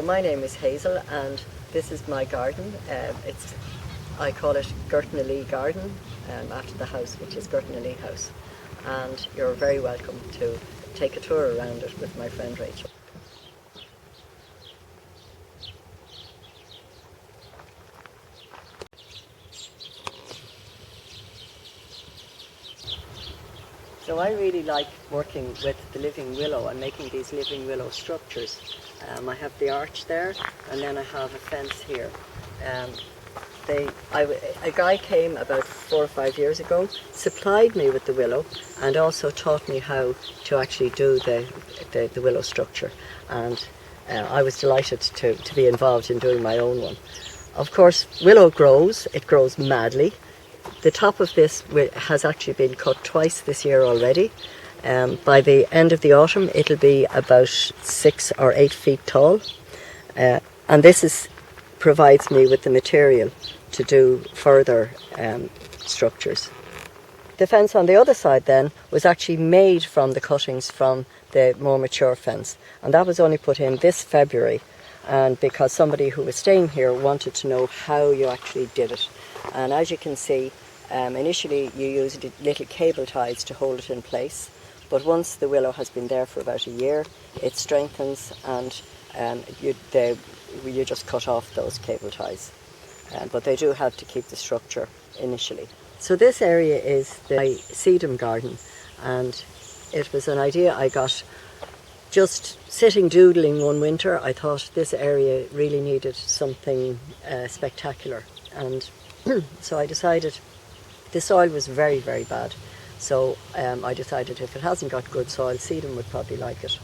my name is Hazel and this is my garden. I call it Gortnalee Garden after the house, which is Gortnalee House. And you're very welcome to take a tour around it with my friend Rachel. So I really like working with the living willow and making these living willow structures. I have the arch there, and then I have a fence here. A guy came about 4 or 5 years ago, supplied me with the willow, and also taught me how to actually do the willow structure. And I was delighted to be involved in doing my own one. Of course, willow grows, it grows madly. The top of this has actually been cut twice this year already. By the end of the autumn it'll be about 6 or 8 feet tall, and this provides me with the material to do further structures. The fence on the other side then was actually made from the cuttings from the more mature fence, and that was only put in this February, and because somebody who was staying here wanted to know how you actually did it. And as you can see, initially you used little cable ties to hold it in place, but once the willow has been there for about a year, it strengthens, and you just cut off those cable ties. But they do help to keep the structure initially. So this area is the Sedum garden, and it was an idea I got just sitting doodling one winter. I thought this area really needed something spectacular, and so I decided the soil was very, very bad. So I decided if it hasn't got good soil, Sedum would probably like it.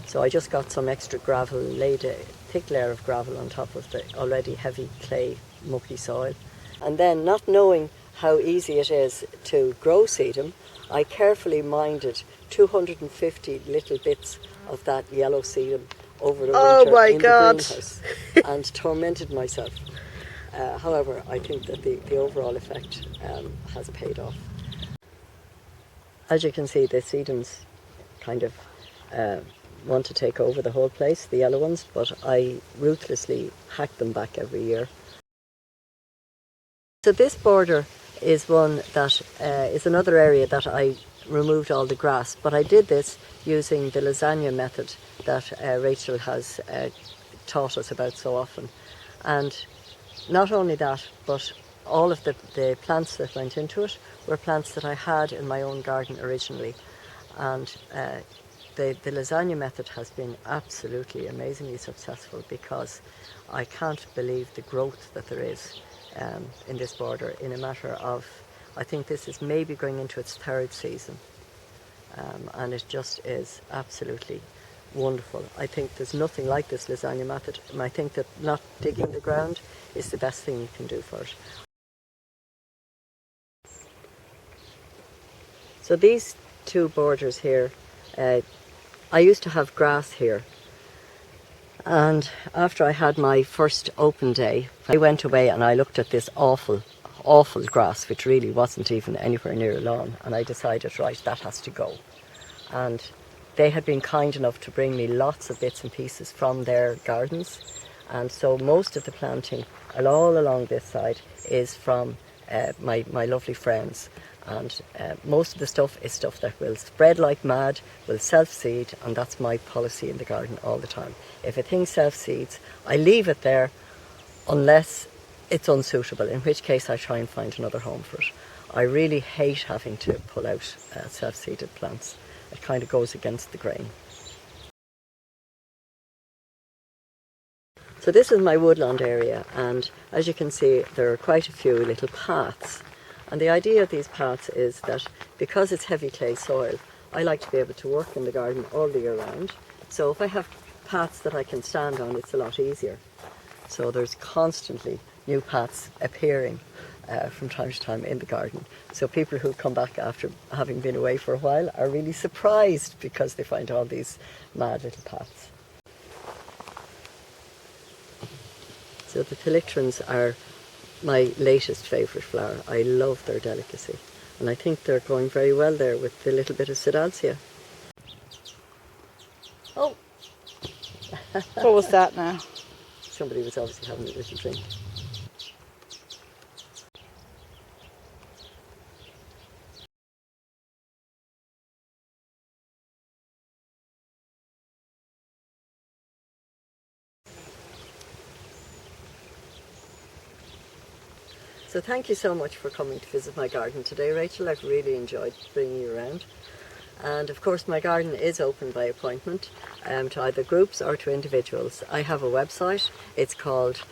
So I just got some extra gravel, laid a thick layer of gravel on top of the already heavy clay, mucky soil. And then, not knowing how easy it is to grow Sedum, I carefully minded 250 little bits of that yellow Sedum over the winter in the greenhouse and tormented myself. However, I think that the overall effect has paid off. As you can see, the Sedums kind of want to take over the whole place, the yellow ones, but I ruthlessly hack them back every year. So this border is one that is another area that I removed all the grass, but I did this using the lasagna method that Rachel has taught us about so often. And not only that, but all of the plants that went into it were plants that I had in my own garden originally. And the lasagna method has been absolutely amazingly successful, because I can't believe the growth that there is in this border in a matter of, I think this is maybe going into its 3rd season. And it just is absolutely wonderful. I think there's nothing like this lasagna method, and I think that not digging the ground is the best thing you can do for it. So these two borders here, I used to have grass here, and after I had my first open day, I went away and I looked at this awful grass, which really wasn't even anywhere near lawn, and I decided, right, that has to go. And they had been kind enough to bring me lots of bits and pieces from their gardens, and so most of the planting all along this side is from my lovely friends. And most of the stuff is stuff that will spread like mad, will self-seed, and that's my policy in the garden all the time. If a thing self-seeds, I leave it there unless it's unsuitable, in which case I try and find another home for it. I really hate having to pull out self-seeded plants. It kind of goes against the grain. So this is my woodland area, and as you can see, there are quite a few little paths. And the idea of these paths is that because it's heavy clay soil, I like to be able to work in the garden all the year round. So if I have paths that I can stand on, it's a lot easier. So there's constantly new paths appearing from time to time in the garden. So people who come back after having been away for a while are really surprised because they find all these mad little paths. So the phylloxerans are my latest favourite flower. I love their delicacy, and I think they're going very well there with the little bit of Sedalcia. Oh, what was that now? somebody was obviously having a little drink. So thank you so much for coming to visit my garden today, Rachel. I've really enjoyed bringing you around. And of course my garden is open by appointment to either groups or to individuals. I have a website. It's called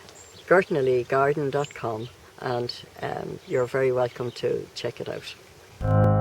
gortnaleegarden.com, and you're very welcome to check it out.